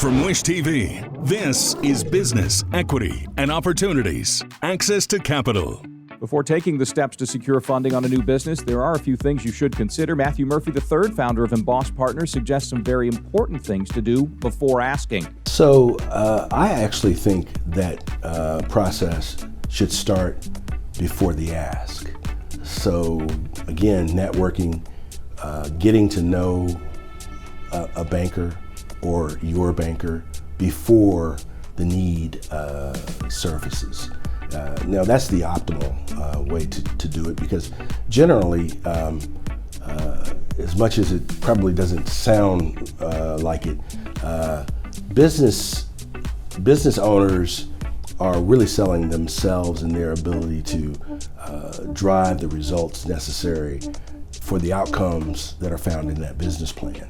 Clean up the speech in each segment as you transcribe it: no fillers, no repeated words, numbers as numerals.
From Wish TV, this is Business, Equity, and Opportunities. Access to capital. Before taking the steps to secure funding on a new business, there are a few things you should consider. Matthew Murphy III, founder of Emboss Partners, suggests some very important things to do before asking. So I actually think that process should start before the ask. So again, networking, getting to know a banker or your banker before the need surfaces. Now that's the optimal way to do it, because generally, as much as it probably doesn't sound like it, business owners are really selling themselves and their ability to drive the results necessary for the outcomes that are found in that business plan.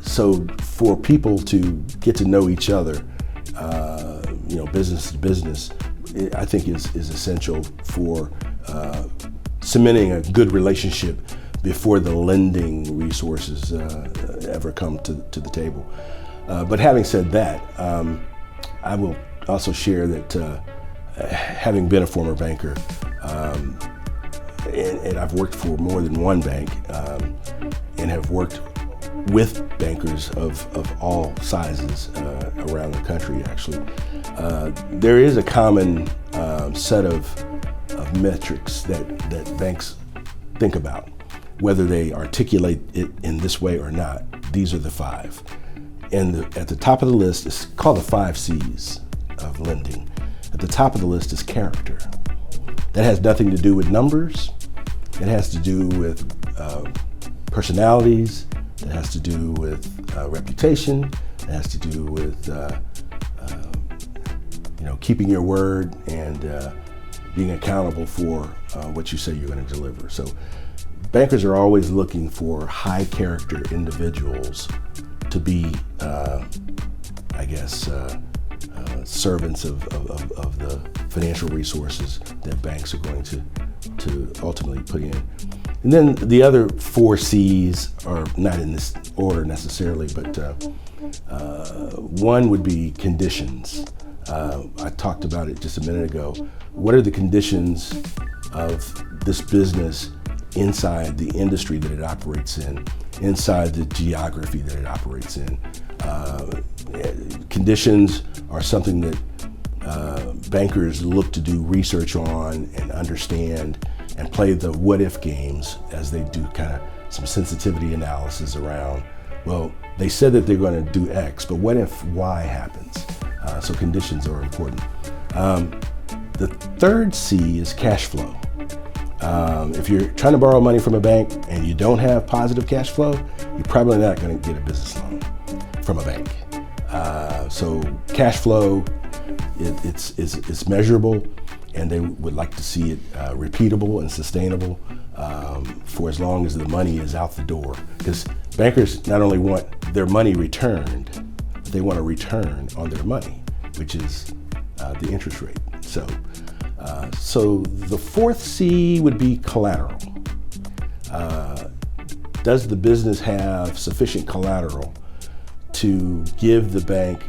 So for people to get to know each other, business to business, I think is essential for cementing a good relationship before the lending resources ever come to the table. But having said that, I will also share that having been a former banker, and I've worked for more than one bank, and have worked with bankers of all sizes around the country, actually. There is a common set of metrics that banks think about, whether they articulate it in this way or not. These are the five. And at the top of the list is called the 5 C's of lending. At the top of the list is character. That has nothing to do with numbers. It has to do with personalities. It has to do with reputation. It has to do with keeping your word and being accountable for what you say you're going to deliver. So bankers are always looking for high character individuals to be, servants of the financial resources that banks are going to ultimately put in. And then the other 4 C's are not in this order necessarily, but one would be conditions. I talked about it just a minute ago. What are the conditions of this business inside the industry that it operates in, inside the geography that it operates in? Conditions are something that bankers look to do research on and understand and play the what-if games as they do kind of some sensitivity analysis around, well, they said that they're going to do X, but what if Y happens? So conditions are important. The third C is cash flow. If you're trying to borrow money from a bank and you don't have positive cash flow, you're probably not going to get a business loan from a bank. So cash flow, it's measurable, and they would like to see it repeatable and sustainable for as long as the money is out the door. Because bankers not only want their money returned, but they want a return on their money, which is the interest rate. So the 4th C would be collateral. Does the business have sufficient collateral to give the bank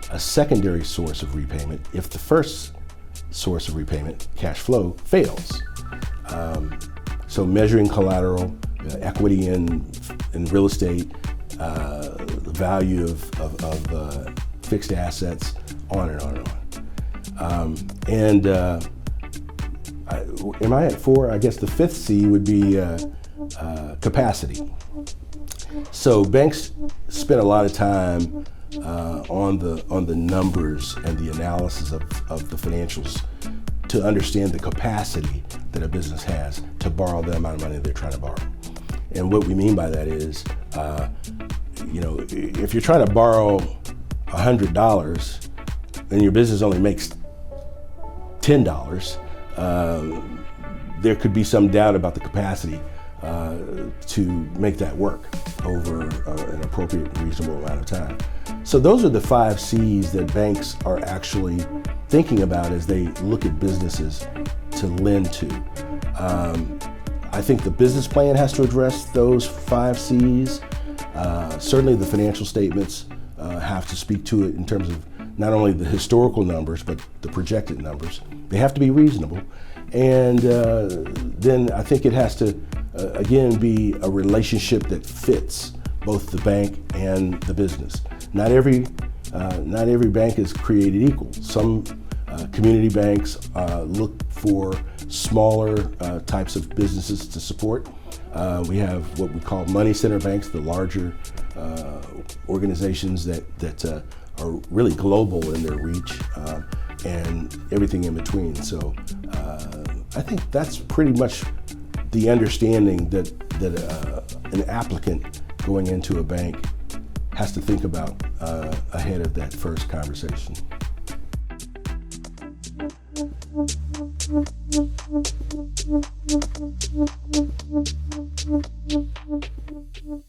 a secondary source of repayment if the first source of repayment, cash flow, fails? So measuring collateral, equity in real estate, the value of fixed assets, on and on and on. Am I at 4? I guess the 5th C would be capacity. So banks spend a lot of time on the numbers and the analysis of the financials to understand the capacity that a business has to borrow the amount of money they're trying to borrow. And what we mean by that is, if you're trying to borrow $100 and your business only makes $10, there could be some doubt about the capacity to make that work over an appropriate, reasonable amount of time. So those are the 5 C's that banks are actually thinking about as they look at businesses to lend to. I think the business plan has to address those 5 C's. Certainly the financial statements have to speak to it in terms of not only the historical numbers, but the projected numbers. They have to be reasonable. And then I think it has to, again, be a relationship that fits both the bank and the business. Not every bank is created equal. Some community banks look for smaller types of businesses to support. We have what we call money center banks, the larger organizations that are really global in their reach, and everything in between. So I think that's pretty much the understanding that an applicant going into a bank has to think about ahead of that first conversation. Thank you.